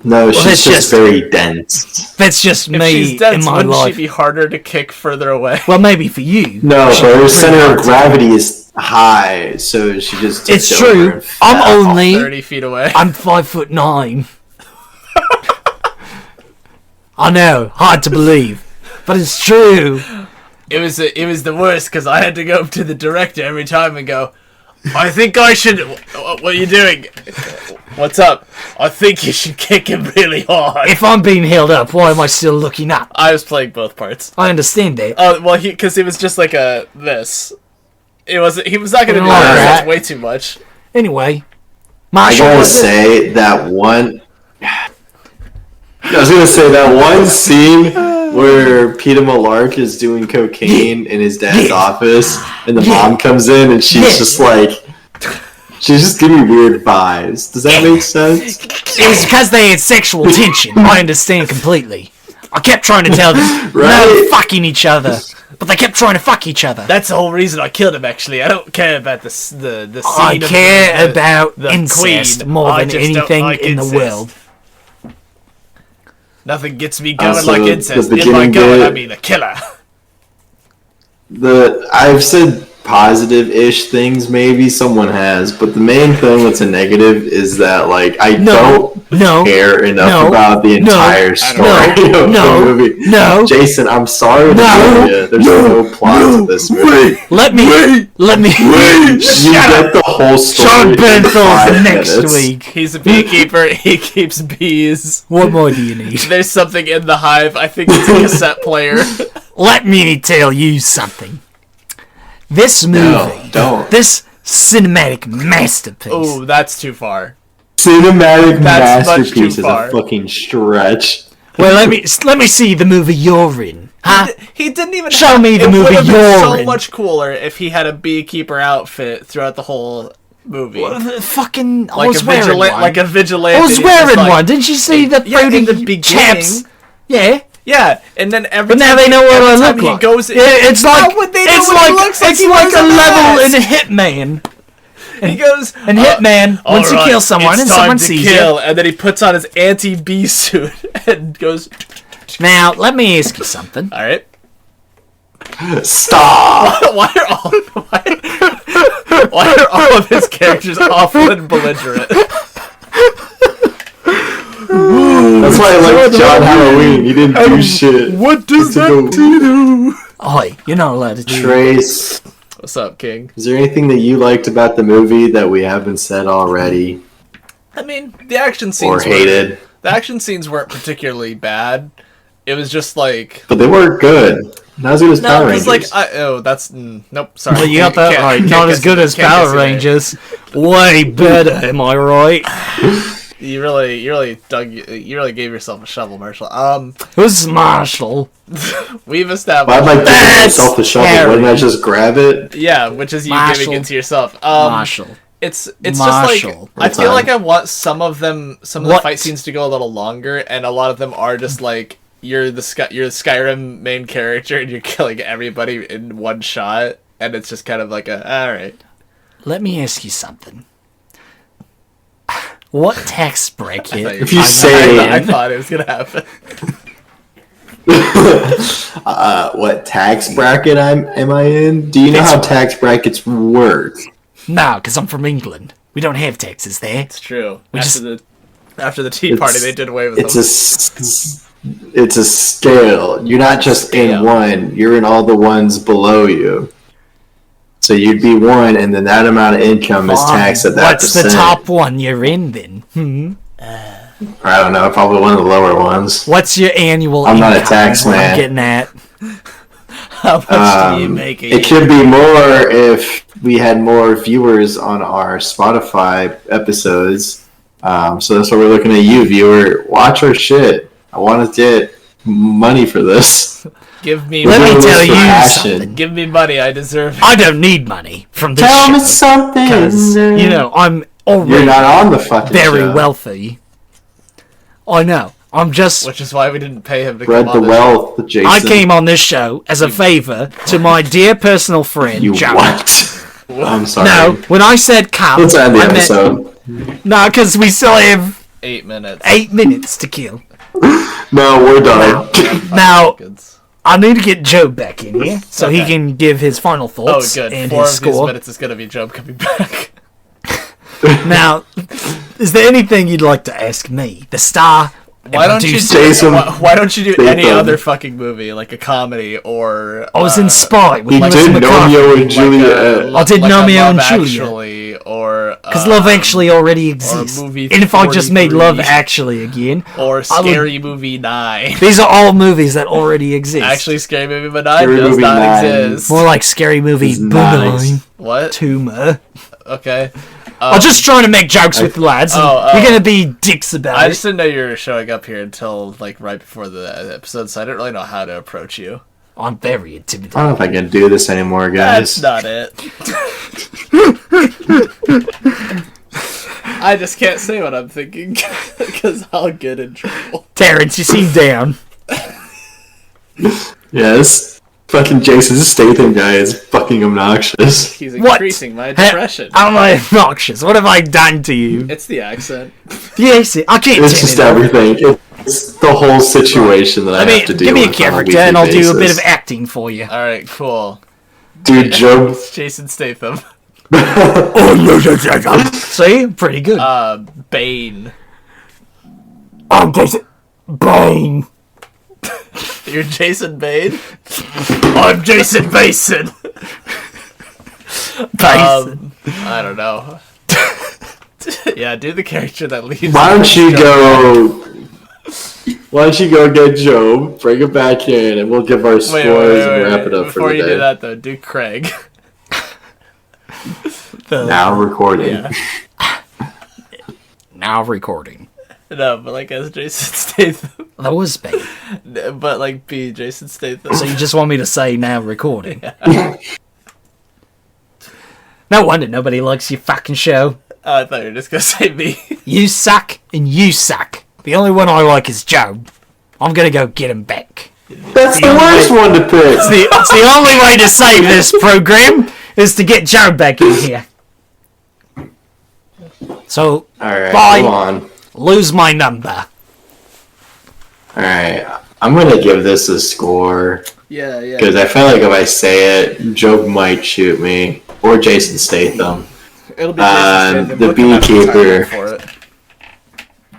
No, she's just very dense. That's just if me she's dense, in my wouldn't life. she be harder to kick further away? Well, maybe for you. No, but her center of gravity is high, so she just it's true. I'm only 30 feet away. I'm 5'9". I know, hard to believe, but it's true. It was the worst because I had to go up to the director every time and go, I think I should... What are you doing? What's up? I think you should kick him really hard. If I'm being held up, why am I still looking up? I was playing both parts. I understand that. Oh, well, because it was just like this. He was not going to do that. That's way too much. Anyway, Marshall, I gotta say that one... I was gonna say that one scene where Peter Malark is doing cocaine in his dad's office, and the mom comes in, and she's just like, she's just giving me weird vibes. Does that make sense? It was because they had sexual tension. I understand completely. I kept trying to tell them no fucking each other, but they kept trying to fuck each other. That's the whole reason I killed him. Actually, I don't care about the scene. I care about the incest queen. more than anything in the world. Nothing gets me going like incest. In my going, I mean a killer. I've said positive-ish things, maybe someone has, but the main thing that's a negative is that like I don't care enough about the entire story of the movie. No, Jason, I'm sorry to tell you, there's no plot to this movie. Let me. You get the whole story. Sean Benthal's next minutes. week. He's a beekeeper. He keeps bees. What more do you need? There's something in the hive. I think it's a cassette player. Let me tell you something. This movie, this cinematic masterpiece. Oh, that's too far. Cinematic masterpiece is a fucking stretch. Well, let me see the movie you're in. Huh? He didn't even show me the movie you're in. It would have been so much cooler if he had a beekeeper outfit throughout the whole movie. Fucking, I was wearing one. Like a vigilante. I was wearing one. Didn't you see the fruity in the beginning? chaps? Yeah. Yeah, and then every But now they know what I time look he like. goes, It's like how would they know it's what he like looks like? it's He like wears a level in mask. Hitman. He goes, And Hitman, once you "Alright, kill someone it's and time someone to sees kill," and then he puts on his anti-bee suit and goes, you. Now, let me ask you something. all right. Stop! Why are all of his characters awful and belligerent? That's why I like John Halloween. He didn't do shit. What does that do? Oi, you're not allowed to do Trace, What's up, King? is there anything that you liked about the movie that we haven't said already I mean, the action or scenes hated? The action scenes weren't particularly bad. It was just like But they weren't good. Not as good as Power because Rangers. nope. Sorry, Well, you got that right. Not as good as Power Rangers. Way better, am I right? You really gave yourself a shovel, Marshall. Who's Marshall? We've If established. I'd like to give That's myself the shovel, scary. wouldn't I just grab it? Yeah, which is you Marshall. giving it to yourself. Marshall. It's Marshall. just like I feel Time. like I want some of the What? fight scenes to go a little longer, and a lot of them are just like you're the Skyrim main character and you're killing everybody in one shot, and it's just kind of like all right. Let me ask you something. What tax bracket? If you am say- I I in? thought it was gonna happen. What tax bracket am I in? Do you know how tax brackets work? No, because I'm from England. We don't have taxes there. It's true. We After the Tea Party, they did away with It's them. it's a scale. You're not just Scale. in one. You're in all the ones below you. So you'd be one, and then that amount of income is taxed at that What's percent. the top one you're in then? I don't know. Probably one of the lower ones. What's your annual I'm not a income? tax What I'm man. getting at. How much do you make It could be more if we had more viewers on our Spotify episodes. So that's why we're looking at you, viewer. Watch our shit. I want to get money for this. Give me Let We're me doing money. tell this for you passion. something. Give me money. I deserve it. I don't need money from this Tell me show. something. Because, you know, I'm You're already not on the fucking very show. wealthy. I know. I'm just... Which is why we didn't pay him to Spread come the on this wealth, Jason. I came on this show as a favor to my dear personal friend, You Joe. what? I'm sorry. No, when I said cop, Let's end the I meant... episode. No, because we still have 8 minutes. 8 minutes to kill. No, we're done. Now, Goods. I need to get Joe back in here so he Okay. can give his final Oh, thoughts good. and 4 his of these score. minutes is going to be Job coming back. Now, is there anything you'd like to ask me, the star? Why don't you producer? do, Jason why don't you do any Statham. other fucking movie, like a comedy or... I was in Spy with He Melissa did McCarthy. Romeo and Juliet. I did like Romeo a and Love Juliet. Actually, or... Because Love Actually already exists. movie And if I just made Love 43. Actually again, Or I would- Scary Movie 9. these are all movies that already exist. Actually, Scary Movie 9 Scary does Movie not 9. exist. more like Scary Movie It's Boomerang nice. What? Tumor. Okay. I'm just trying to make jokes with the lads. And Oh, you're gonna be dicks about I it. just didn't know you were showing up here until like right before the episode, so I didn't really know how to approach you. I'm very I intimidated. don't know if I can do this anymore, That's guys. not it. I just can't say what I'm thinking because I'll get in trouble. Terrence, you seem down. Yes. Fucking Jason Statham guy is fucking obnoxious. He's What? increasing my depression. Am I obnoxious? What have I done to you? It's the accent. Yes, I can't It's turn just it off. everything. It's the whole situation that I I mean, have to deal give me a with on character weekly and I'll do a bit basis. of acting for you. All right, cool. Dude, Joe. It's Jason Statham. See? Pretty good. Bane. I'm Jason Bane. You're Jason Bane. I'm Jason Basin. Basin. I don't know. Yeah, do the character that leaves. Why don't you go? Why don't you go get Joe, bring it back in, and we'll give our scores and wrap it up Before for the you day. do that, though, do Craig. Now recording. Yeah. Now recording. No, but like as Jason Statham. That was Bane. But like be Jason Statham. So you just want me to say now recording? No wonder nobody likes your fucking show. Oh, I thought you were just gonna say me. You suck and you suck. The only one I like is Joe. I'm gonna go get him back. That's the worst one to pick. It's the only way to save this program is to get Joe back in here. So, Alright, bye. go on. Lose my number. Alright, I'm gonna give this a score. Yeah. Because I feel like if I say it, Jobe might shoot me. Or Jason Statham. It'll be Jason Statham. The We'll come out with Beekeeper. time for it.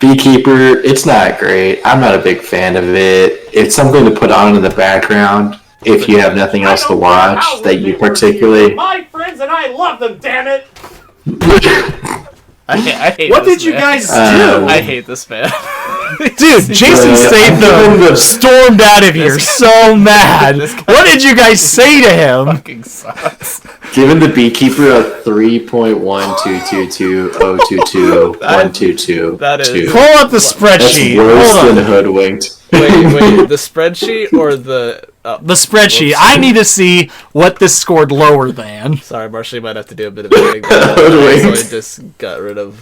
Beekeeper, it's not great. I'm not a big fan of it. It's something to put on in the background if you have nothing else to watch that you particularly... My friends and I love them, damn it! I hate What this did you man. guys do? I hate this man. Dude, Jason Statham stormed out of here so mad. What did you guys say to him? Fucking sucks. Giving the Beekeeper a 3.1222022.122. That is- Pull up the That's spreadsheet. worse Hold than on. hoodwinked. Wait, the spreadsheet or the... Oh, The spreadsheet. I need to see what this scored lower than. sorry, Marshall, you might have to do a bit of editing. So I just got rid of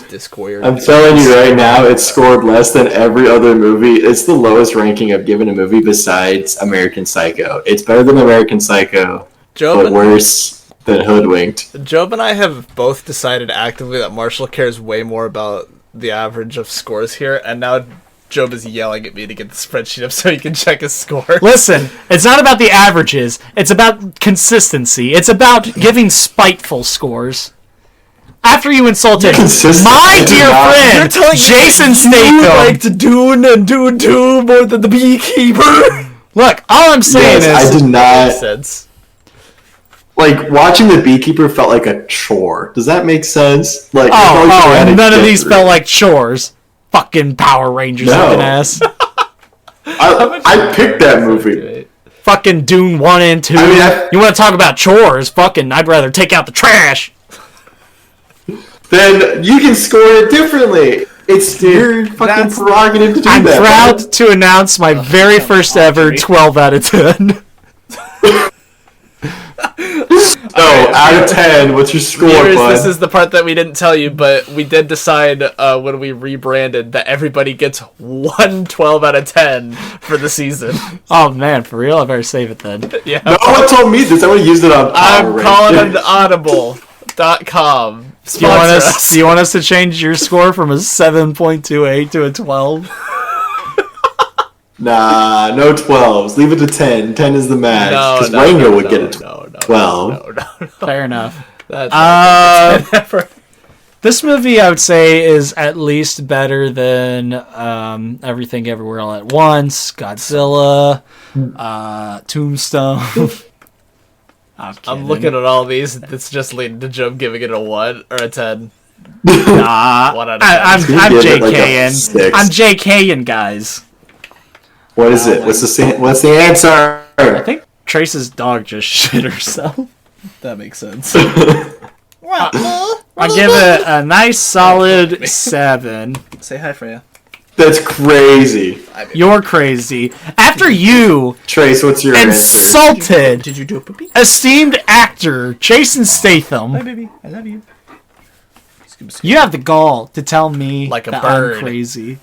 Discord. I'm telling you right now, it's scored less than every other movie. It's the lowest ranking I've given a movie besides American Psycho. It's better than American Psycho, but worse than Hoodwinked. Jobe and I have both decided actively that Marshall cares way more about the average of scores here, and now Jobe is yelling at me to get the spreadsheet up so he can check his score. Listen, it's not about the averages. It's about consistency. It's about giving spiteful scores. After you insulted my dear friend, Jason Statham. like to do more than the Beekeeper. Look, all I'm saying Yes, I is... did not... Sense. Like, watching the Beekeeper felt like a chore. Does that make sense? Like, and none of these felt like chores. Fucking Power Rangers looking ass. I picked that movie. Fucking Dune 1 and 2. I mean, you want to talk about chores? Fucking, I'd rather take out the trash. Then you can score it differently. It's your fucking prerogative to do I'm that. proud to announce my very first ever 12 out of 10. Out of 10, what's your score, Viewers, bud? this is the part that we didn't tell you, but we did decide when we rebranded that everybody gets 12 out of 10 for the season. Oh man, for real? I better save it then. Yeah. No one told me this. I would have used it on I'm Power calling Rangers. it audible.com. Do you want us to change your score from a 7.28 to a 12? Nah, no 12s. Leave it to 10. 10 is the max. Because Rango would get a 12. No. Fair enough. That's This movie, I would say, is at least better than Everything Everywhere All at Once, Godzilla, Tombstone. I'm looking at all these. It's just leading to Joe giving it a 1 or a 10. Nah, 1 out of 10. I'm give it like a JKing. 6. I'm JKing, guys. What is it? What's the answer? I think Trace's dog just shit herself. That makes sense. I give it a nice solid 7. Say hi, Freya. That's crazy. You're crazy. After you Trace, what's your answer? insulted Did you do a poopy? esteemed actor Jason Statham, Baby, I love you. you have the gall to tell me Like a that bird. I'm crazy.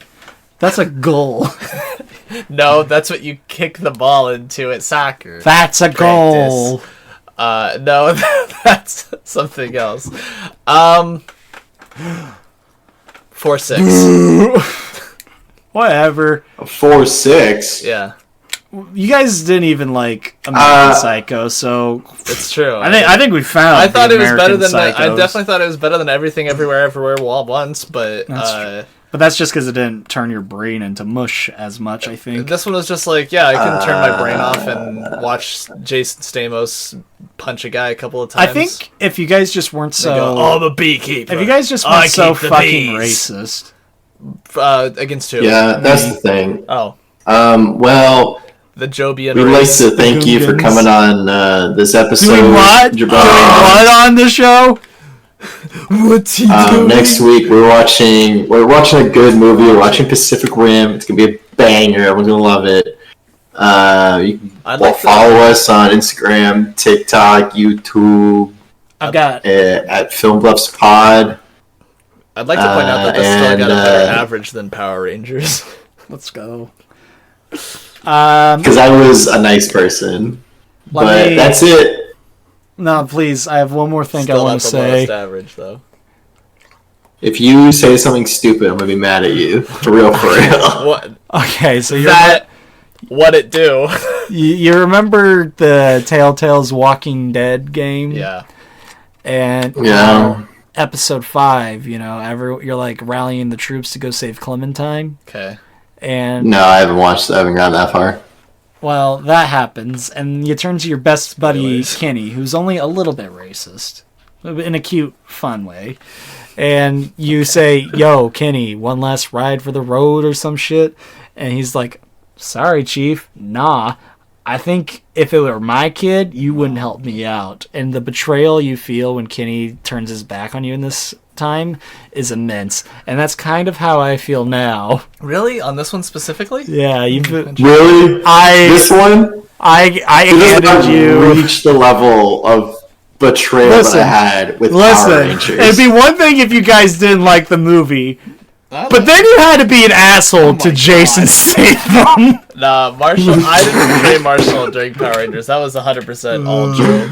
That's a goal. No, that's what you kick the ball into at soccer. That's a goal. No, that's something else. 4-6. Whatever. 4-6. Yeah, You guys didn't even like American Psycho, so it's true. I think we found. I thought the it was better American than I Psychos. definitely thought it was better than Everything Everywhere all at once, but But that's just because it didn't turn your brain into mush as much, I think. this one was just like, yeah, I can turn my brain off and watch Jason Stamos punch a guy a couple of times. I think if you guys just weren't so... I'm a beekeeper. if you guys just weren't so fucking racist. Against who? Yeah, that's the thing. Oh, Well, the Jobian we'd like race. to thank you for coming on this episode. Doing what? Jabbar. Doing what on the show? What's he doing? Next week we're watching a good movie. We're watching Pacific Rim. It's gonna be a banger. Everyone's gonna love it. You can follow us on Instagram, TikTok, YouTube I've got... at Film Bluffs Pod. I'd like to point out that this still got a better average than Power Rangers. Let's go. Because I was a nice person. But that's it. No, please. I have one more thing Still I want not to the say. lowest average, though. If you say something stupid, I'm gonna be mad at you. For real, for real. What? Okay, so you're What it do? you remember the Telltale's Walking Dead game? Yeah. And Yeah. episode 5, you're like rallying the troops to go save Clementine. Okay. And No, I haven't watched. I haven't gotten that far. well, that happens, and you turn to your best buddy Anyways. Kenny, who's only a little bit racist, in a cute, fun way. And you say, "Yo, Kenny, one last ride for the road or some shit," and he's like, "Sorry, Chief, nah. I think if it were my kid, you wouldn't help me out." And the betrayal you feel when Kenny turns his back on you in this time is immense. And that's kind of how I feel now. Really? On this one specifically? Yeah, Really? This one? I It does handed not you. reach the level of betrayal Listen, that I had with Power Rangers. it'd be one thing if you guys didn't like the movie, but then you had to be an asshole to Jason Statham. Nah, Marshall. I didn't betray Marshall during Power Rangers. That was 100% all Jobe.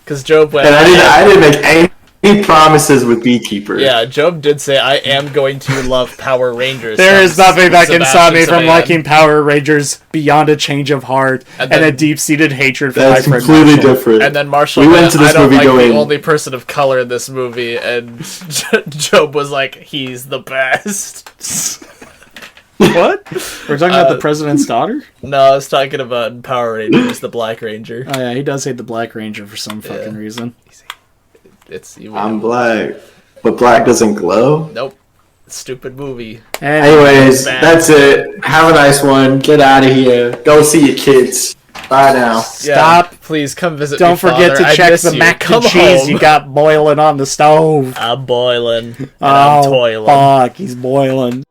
Because Jobe went. And I didn't make any promises with Beekeeper. Yeah, Jobe did say, "I am going to love Power Rangers." There is nothing that can stop me Sebastian from Sebastian. liking Power Rangers beyond a change of heart And and, then- a deep-seated hatred for That's my friend completely Marshall. different. And then Marshall We went to this I don't movie like going- the only person of color in this movie, and Jobe was like, "He's the best." What? We're talking about the president's daughter? No, I was talking about Power Rangers, the Black Ranger. Oh yeah, he does hate the Black Ranger for some fucking reason. It's you. I'm black. But black doesn't glow? Nope. Stupid movie. Anyways, Bad. that's it. Have a nice one. Get out of here. Go see your kids. Bye now. Stop. Yeah, please come visit Don't me, forget Father. to I check miss the you. mac Come and cheese home. you got boiling on the stove. I'm boiling. And I'm toiling. Fuck, he's boiling.